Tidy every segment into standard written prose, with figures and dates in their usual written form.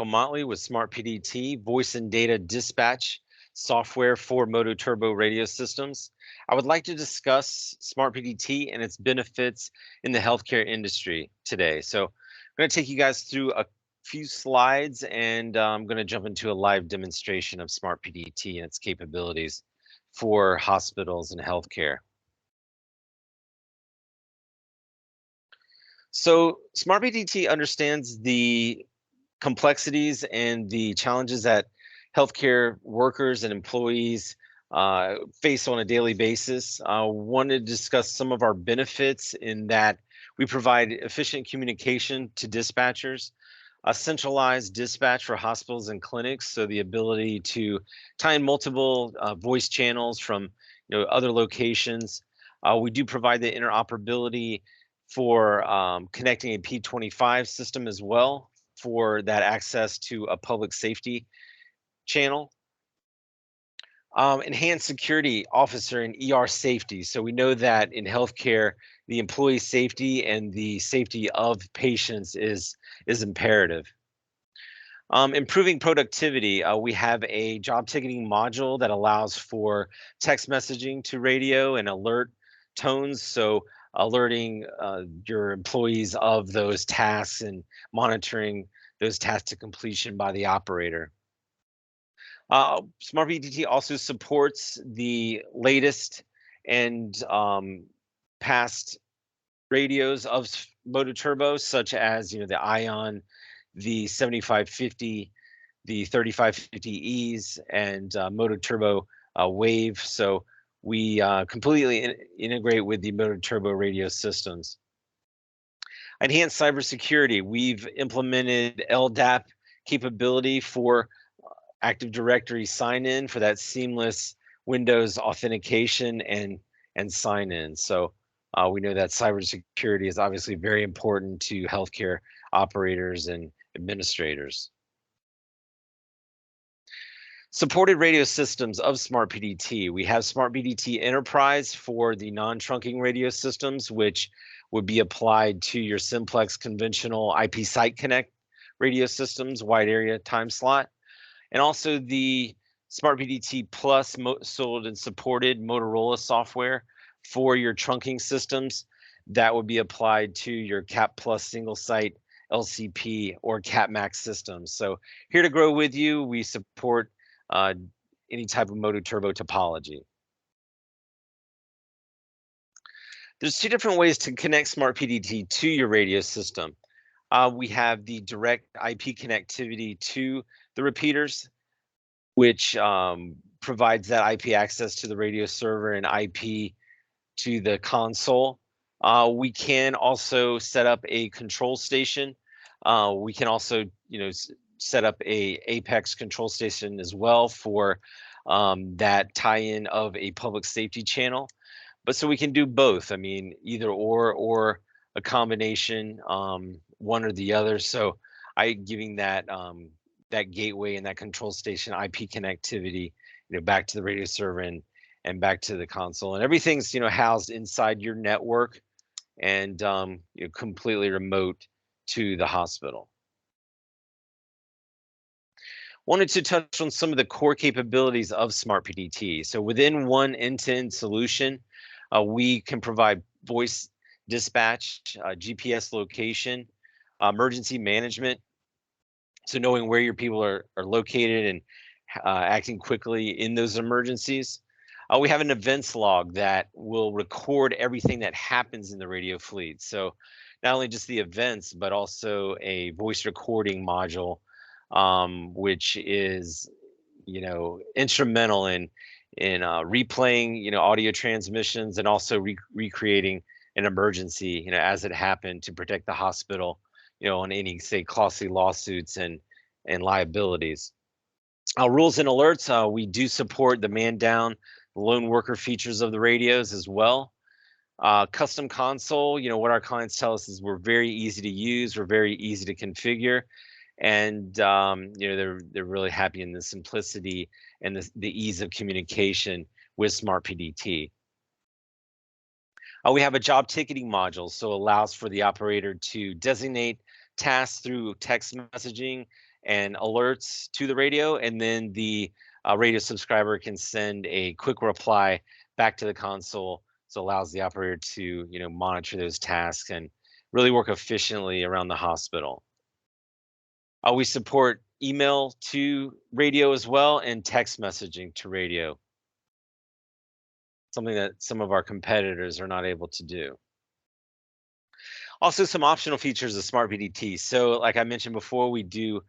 Motley with SmartPTT, voice and data dispatch software for Moto-Turbo radio systems. I would like to discuss SmartPTT and its benefits in the healthcare industry today. So I'm going to take you guys through a few slides, and I'm going to jump into a live demonstration of SmartPTT and its capabilities for hospitals and healthcare. So SmartPTT understands the complexities and the challenges that healthcare workers and employees face on a daily basis. I wanted to discuss some of our benefits in that we provide efficient communication to dispatchers, a centralized dispatch for hospitals and clinics, so the ability to tie in multiple voice channels from other locations. We do provide the interoperability for connecting a P25 system as well for that access to a public safety channel. Enhanced security officer and ER safety. So we know that in healthcare, the employee safety and the safety of patients is imperative. Improving productivity, we have a job ticketing module that allows for text messaging to radio and alert tones. So alerting your employees of those tasks and monitoring those tasks to completion by the operator. SmartPTT also supports the latest and past radios of Moto-Turbo, such as the Ion, the 7550, the 3550Es, and Moto-Turbo Wave. So we completely integrate with the Moto-Turbo radio systems. Enhanced cybersecurity. We've implemented LDAP capability for Active Directory sign-in for that seamless Windows authentication and sign-in. So we know that cybersecurity is obviously very important to healthcare operators and administrators. Supported radio systems of SmartPTT. We have SmartPTT Enterprise for the non-trunking radio systems, which would be applied to your simplex conventional IP site connect radio systems, wide area time slot. And also the SmartPTT Plus sold and supported Motorola software for your trunking systems that would be applied to your Cap Plus single site LCP or Cap Max systems. So here to grow with you, we support any type of Moto-Turbo topology. There's two different ways to connect SmartPTT to your radio system. We have the direct IP connectivity to the repeaters, which provides that IP access to the radio server and IP to the console. We can also set up a control station. We can also, set up a Apex control station as well for that tie-in of a public safety channel. But so we can do both. I mean, either or a combination, one or the other. So giving that that gateway and that control station IP connectivity, back to the radio server and back to the console, and everything's housed inside your network and completely remote to the hospital. Wanted to touch on some of the core capabilities of SmartPTT. So within one end-to-end solution, we can provide voice dispatch, GPS location, emergency management. So knowing where your people are located and acting quickly in those emergencies. We have an events log that will record everything that happens in the radio fleet. So not only just the events, but also a voice recording module, which is, instrumental in replaying, audio transmissions and also recreating an emergency, as it happened to protect the hospital, on any, say, costly lawsuits and liabilities. Rules and alerts, we do support the man down, lone worker features of the radios as well. Custom console, what our clients tell us is we're very easy to use, we're very easy to configure, and they're really happy in the simplicity and the ease of communication with SmartPTT. We have a job ticketing module, so it allows for the operator to designate tasks through text messaging and alerts to the radio, and then the radio subscriber can send a quick reply back to the console. So it allows the operator to, monitor those tasks and really work efficiently around the hospital. We support email to radio as well and text messaging to radio, something that some of our competitors are not able to do. Also, some optional features of SmartPTT. So, like I mentioned before, we do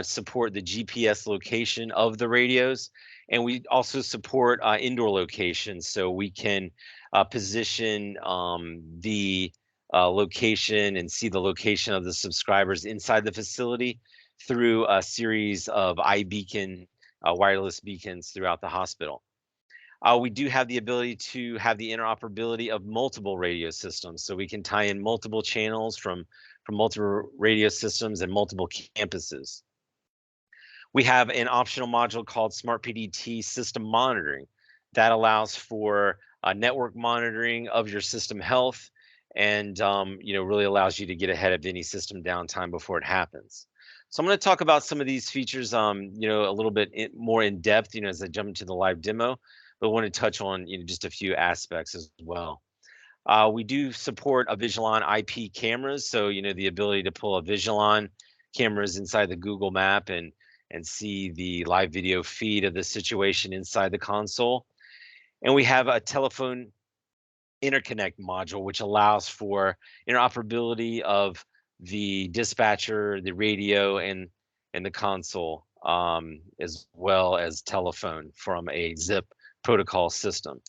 support the GPS location of the radios, and we also support indoor locations. So we can position the location and see the location of the subscribers inside the facility through a series of iBeacon wireless beacons throughout the hospital. We do have the ability to have the interoperability of multiple radio systems, so we can tie in multiple channels from multiple radio systems and multiple campuses. We have an optional module called SmartPTT System Monitoring that allows for network monitoring of your system health, and really allows you to get ahead of any system downtime before it happens. So I'm going to talk about some of these features, a little bit more in depth, as I jump into the live demo, but I want to touch on just a few aspects as well. We do support a Visualon IP cameras, so the ability to pull a Visualon cameras inside the Google Map and see the live video feed of the situation inside the console. And we have a telephone interconnect module, which allows for interoperability of the dispatcher, the radio, and the console, as well as telephone from a ZIP protocol system.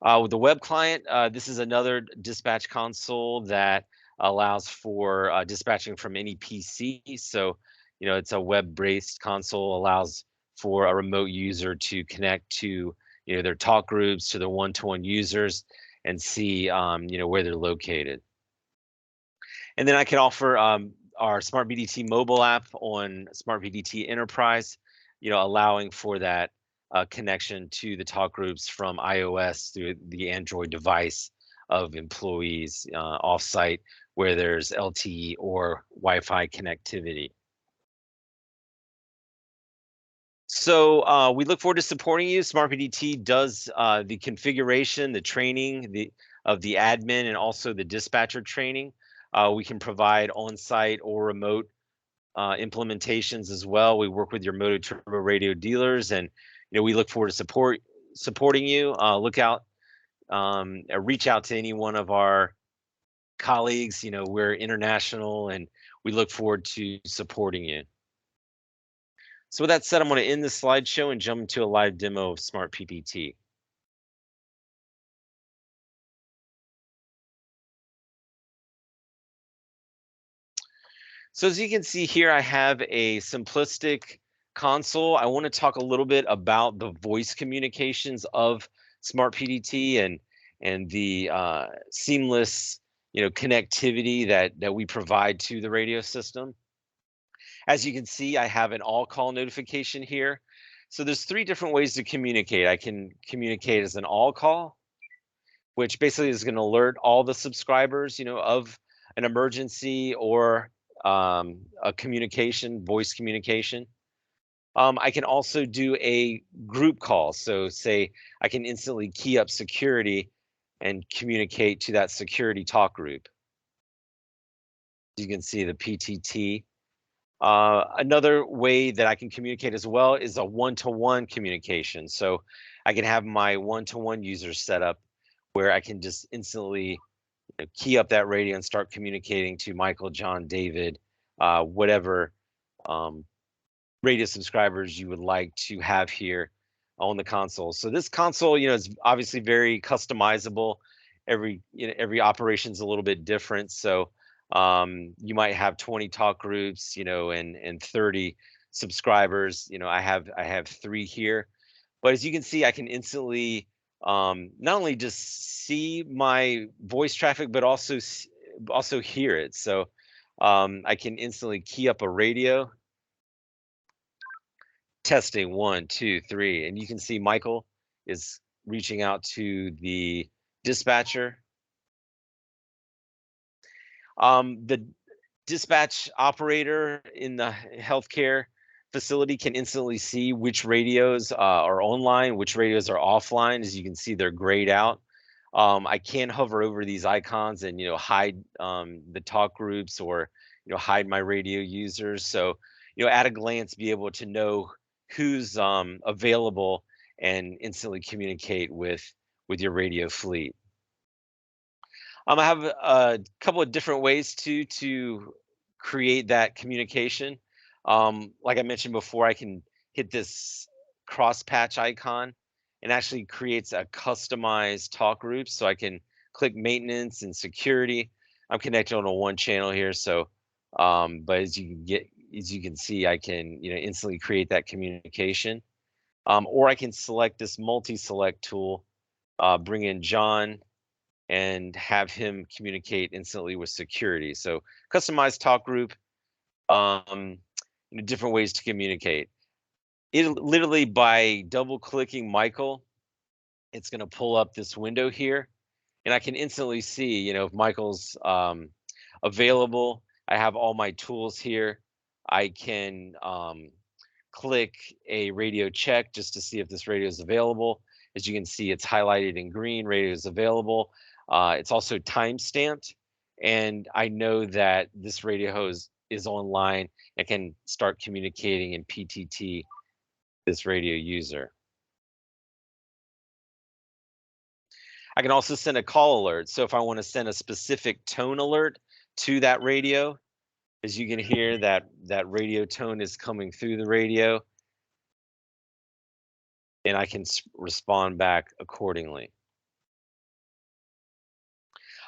With the web client, this is another dispatch console that allows for dispatching from any PC. So, it's a web-based console, allows for a remote user to connect to, their talk groups, to their one-to-one users, and see, where they're located. And then I can offer our SmartPTT mobile app on SmartPTT Enterprise, allowing for that connection to the talk groups from iOS through the Android device of employees offsite where there's LTE or Wi-Fi connectivity. So we look forward to supporting you. SmartPTT does the configuration, the training of the admin, and also the dispatcher training. We can provide on-site or remote implementations as well. We work with your Moto Turbo radio dealers, and we look forward to supporting you. Reach out to any one of our colleagues. We're international, and we look forward to supporting you. So with that said, I'm going to end this slideshow and jump into a live demo of SmartPTT. So as you can see here, I have a simplistic console. I want to talk a little bit about the voice communications of SmartPTT and the seamless connectivity that we provide to the radio system. As you can see, I have an all call notification here. So there's 3 different ways to communicate. I can communicate as an all call, which basically is going to alert all the subscribers, of an emergency or a voice communication. I can also do a group call. So say I can instantly key up security and communicate to that security talk group. You can see the PTT. Another way that I can communicate as well is a one-to-one communication. So I can have my one-to-one users set up where I can just instantly key up that radio and start communicating to Michael, John, David, whatever radio subscribers you would like to have here on the console. So this console, is obviously very customizable. Every operation is a little bit different. So you might have 20 talk groups, and 30 subscribers. I have 3 here, but as you can see, I can instantly not only just see my voice traffic, but also hear it. So I can instantly key up a radio. Testing 1, 2, 3, and you can see Michael is reaching out to the dispatcher. The dispatch operator in the healthcare facility can instantly see which radios are online, which radios are offline. As you can see, they're grayed out. I can hover over these icons and hide the talk groups, or hide my radio users. So at a glance, be able to know who's available and instantly communicate with your radio fleet. I have a couple of different ways to create that communication. Like I mentioned before, I can hit this cross patch icon and actually creates a customized talk group. So I can click maintenance and security. I'm connected on a one channel here. So, but as you can see, I can instantly create that communication. Or I can select this multi-select tool, bring in John, and have him communicate instantly with security. So customized talk group, different ways to communicate. It literally, by double clicking Michael, it's going to pull up this window here, and I can instantly see, if Michael's available. I have all my tools here. I can click a radio check just to see if this radio is available. As you can see, it's highlighted in green, radio is available. It's also time stamped, and I know that this radio host is online and can start communicating in PTT this radio user. I can also send a call alert. So if I want to send a specific tone alert to that radio, as you can hear, that radio tone is coming through the radio, and I can respond back accordingly.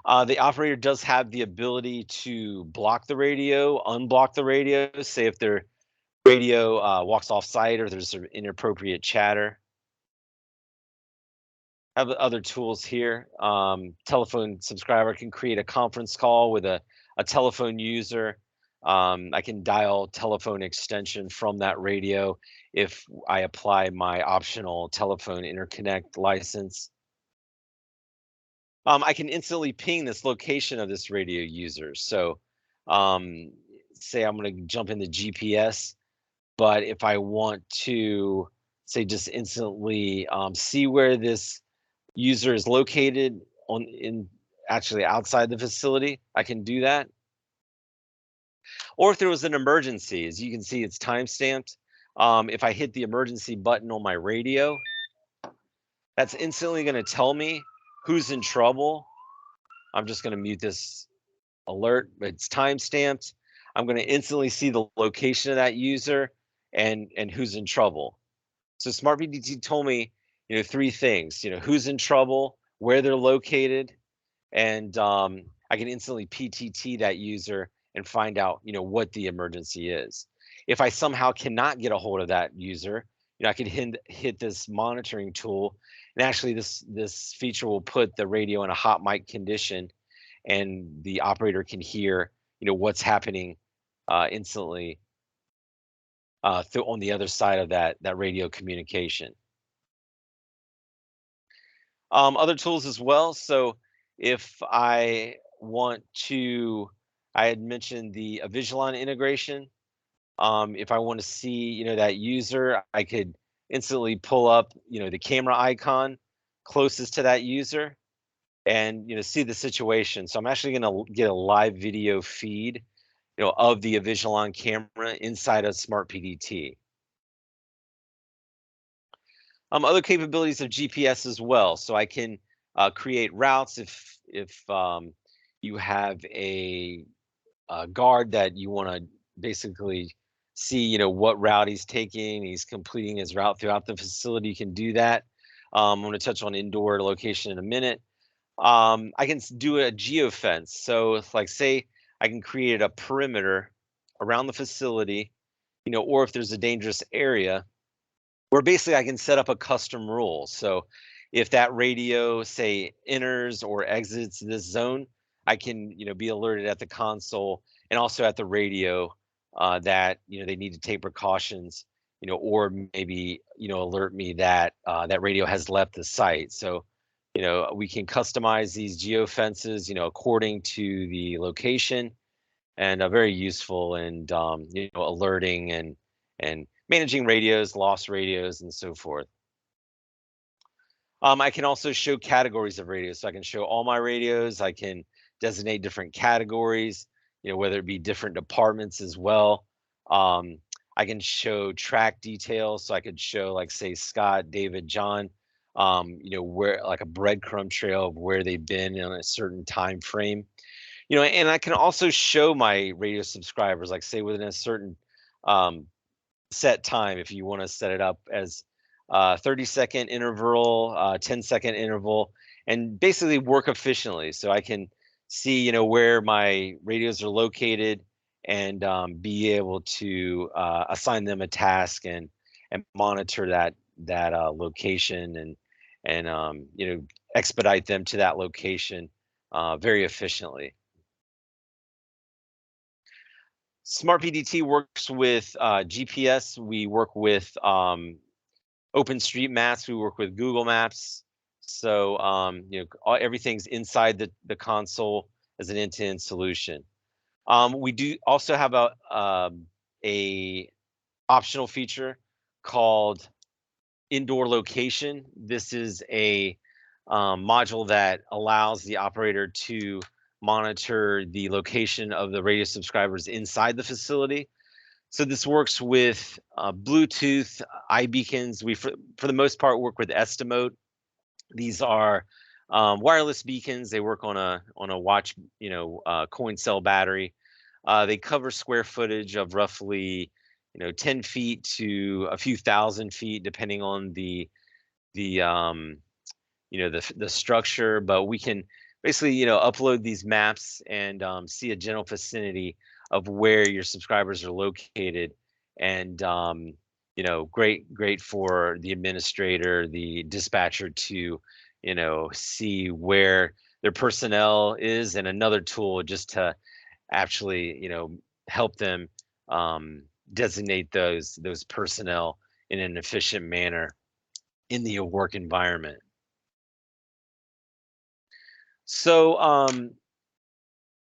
The operator does have the ability to block the radio, unblock the radio, say if their radio walks off site or there's inappropriate chatter. I have other tools here. Telephone subscriber can create a conference call with a telephone user. I can dial telephone extension from that radio if I apply my optional telephone interconnect license. I can instantly ping this location of this radio user. So say I'm going to jump into GPS, but if I want to, say, just instantly see where this user is located actually outside the facility, I can do that. Or if there was an emergency, as you can see, it's time-stamped. If I hit the emergency button on my radio, that's instantly going to tell me who's in trouble. I'm just going to mute this alert, but it's time-stamped. I'm going to instantly see the location of that user and who's in trouble. So SmartPTT told me, three things, who's in trouble, where they're located, and I can instantly PTT that user and find out, what the emergency is. If I somehow cannot get a hold of that user, I can hit this monitoring tool, and actually this feature will put the radio in a hot mic condition, and the operator can hear, what's happening instantly on the other side of that radio communication. Other tools as well. So if I want to, I had mentioned the Avigilon integration. If I want to see, that user, I could instantly pull up, the camera icon closest to that user and, see the situation. So I'm actually going to get a live video feed, of the Avigilon camera inside of SmartPTT. Other capabilities of GPS as well. So I can create routes if you have a guard that you want to basically see, what route he's taking. He's completing his route throughout the facility. You can do that. I'm going to touch on indoor location in a minute. I can do a geofence. So if, like, say I can create a perimeter around the facility, or if there's a dangerous area, where basically I can set up a custom rule. So if that radio, say, enters or exits this zone, I can, be alerted at the console and also at the radio that, they need to take precautions, or maybe, alert me that that radio has left the site. So, we can customize these geofences, according to the location. and very useful and alerting and managing radios, lost radios, and so forth. I can also show categories of radios. So I can show all my radios. I can designate different categories, whether it be different departments as well. I can show track details. So I could show, like, say, Scott, David, John, where, like, a breadcrumb trail of where they've been in a certain time frame. And I can also show my radio subscribers, like, say, within a certain um, set time, if you want to set it up as 30-second interval, 10-second interval, and basically work efficiently. So I can see, where my radios are located and be able to assign them a task and monitor that location and expedite them to that location very efficiently. SmartPTT works with GPS. We work with OpenStreetMaps. We work with Google Maps. So everything's inside the console as an end-to-end solution. We do also have a optional feature called indoor location. This is a module that allows the operator to monitor the location of the radio subscribers inside the facility. So this works with Bluetooth, iBeacons. We, for the most part, work with Estimote. These are wireless beacons. They work on a watch, coin cell battery. They cover square footage of roughly, 10 feet to a few thousand feet, depending on the the structure. But we can basically, upload these maps and see a general vicinity of where your subscribers are located. And great for the administrator, the dispatcher to see where their personnel is, and another tool just to actually help them designate those personnel in an efficient manner in the work environment. So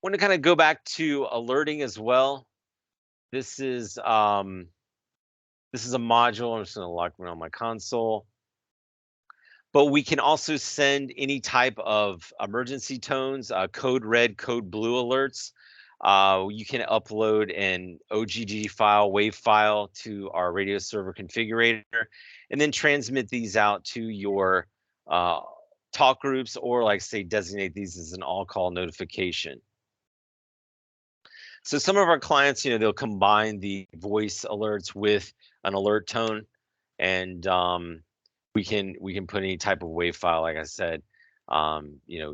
want to kind of go back to alerting as well. This is a module. I'm just going to lock me on my console. But we can also send any type of emergency tones, code red, code blue alerts. You can upload an OGG file, WAV file to our radio server configurator, and then transmit these out to your talk groups, or, like, say, designate these as an all-call notification. So some of our clients, they'll combine the voice alerts with an alert tone, and we can put any type of WAV file, like I said,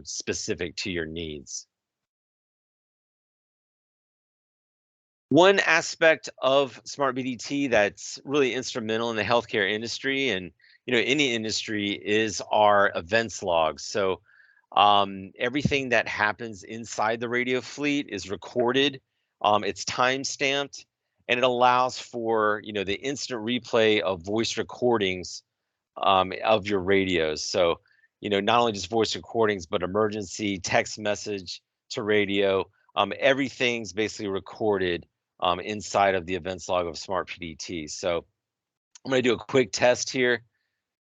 specific to your needs. One aspect of SmartPTT that's really instrumental in the healthcare industry, and any industry, is our events logs. So everything that happens inside the radio fleet is recorded. It's time stamped, and it allows for the instant replay of voice recordings of your radios. So not only just voice recordings, but emergency, text message to radio. Everything's basically recorded inside of the events log of SmartPTT. So I'm going to do a quick test here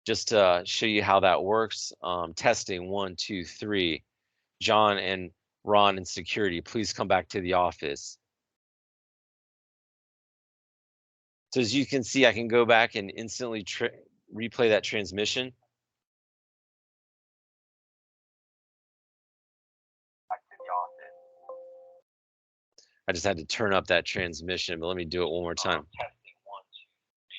just to show you how that works. Testing 1, 2, 3. John and Ron in security, please come back to the office. So as you can see, I can go back and instantly replay that transmission. I just had to turn up that transmission, but let me do it one more time. Testing 1, 2, 3.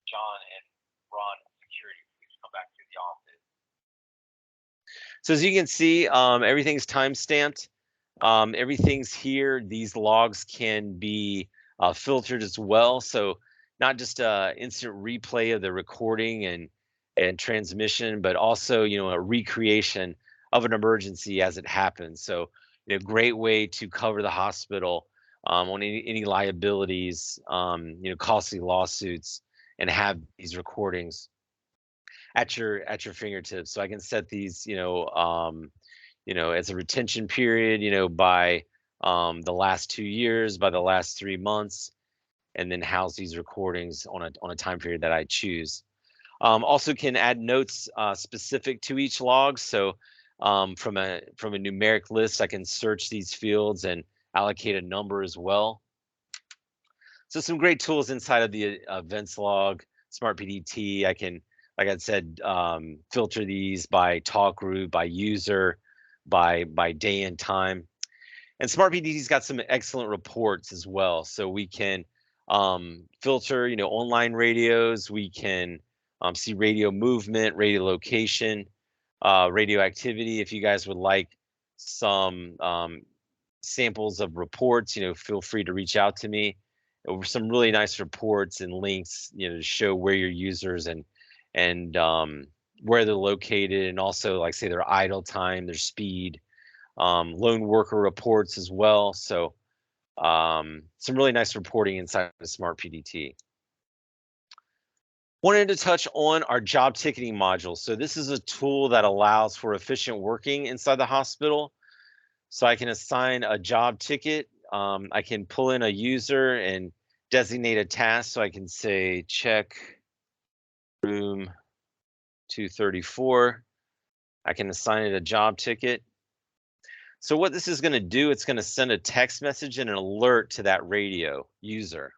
John and Ron in security, please come back to the office. So as you can see, everything's time stamped. Everything's here. These logs can be filtered as well. So not just instant replay of the recording and transmission, but also a recreation of an emergency as it happens. So great way to cover the hospital on any liabilities, costly lawsuits, and have these recordings at your fingertips. So I can set these, as a retention period, by the last 2 years by the last 3 months, and then house these recordings on a time period that I choose. Also can add notes specific to each log. So from a numeric list, I can search these fields and allocate a number as well. So some great tools inside of the events log, SmartPTT. I can, like I said, filter these by talk group, by user, by day and time. And SmartPTT's got some excellent reports as well. So we can filter, online radios. We can see radio movement, radio location, radio activity. If you guys would like some samples of reports, feel free to reach out to me. Over some really nice reports and links, to show where your users and where they're located, and also like say their idle time, their speed, lone worker reports as well. So some really nice reporting inside of SmartPTT. Wanted to touch on our job ticketing module. So this is a tool that allows for efficient working inside the hospital. So I can assign a job ticket. I can pull in a user and designate a task. So I can say check room 234. I can assign it a job ticket. So what this is going to do, it's going to send a text message and an alert to that radio user.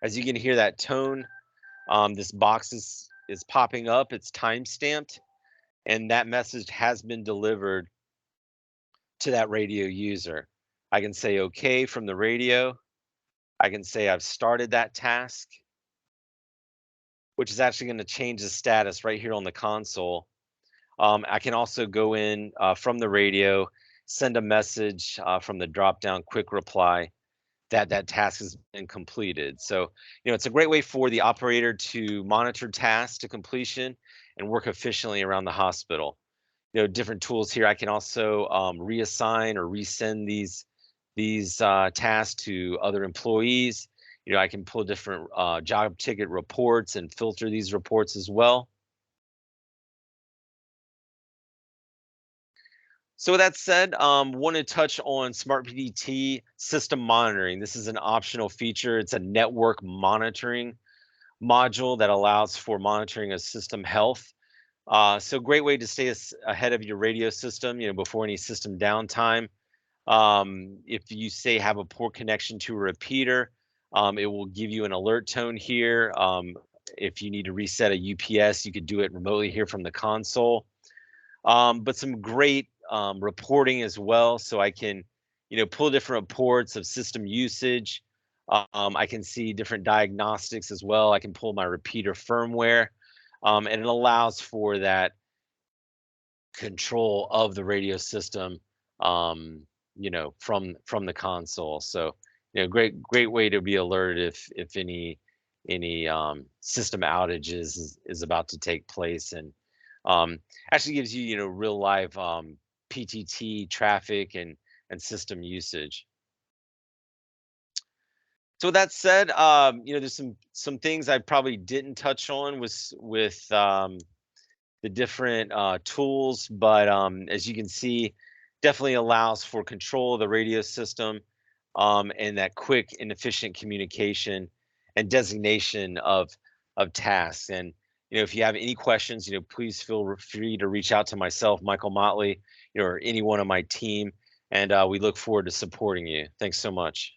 As you can hear that tone, this box is popping up. It's time stamped, and that message has been delivered to that radio user. I can say okay from the radio. I can say I've started that task, which is actually going to change the status right here on the console. I can also go in from the radio, send a message from the drop-down quick reply that that task has been completed. So, it's a great way for the operator to monitor tasks to completion and work efficiently around the hospital. Different tools here. I can also reassign or resend these tasks to other employees. I can pull different job ticket reports and filter these reports as well. So with that said, want to touch on SmartPTT system monitoring. This is an optional feature. It's a network monitoring module that allows for monitoring of system health. So great way to stay ahead of your radio system, before any system downtime. If you say have a poor connection to a repeater, it will give you an alert tone here. If you need to reset a UPS, you could do it remotely here from the console. But some great reporting as well. So I can, pull different reports of system usage. I can see different diagnostics as well. I can pull my repeater firmware, and it allows for that control of the radio system, from the console. So, great way to be alerted if any system outages is about to take place, and actually gives you, real live PTT traffic and system usage. So with that said, there's some things I probably didn't touch on with the different tools, but as you can see, definitely allows for control of the radio system, and that quick and efficient communication and designation of tasks. And if you have any questions, please feel free to reach out to myself, Michael Motley, or any one of my team, and we look forward to supporting you. Thanks so much.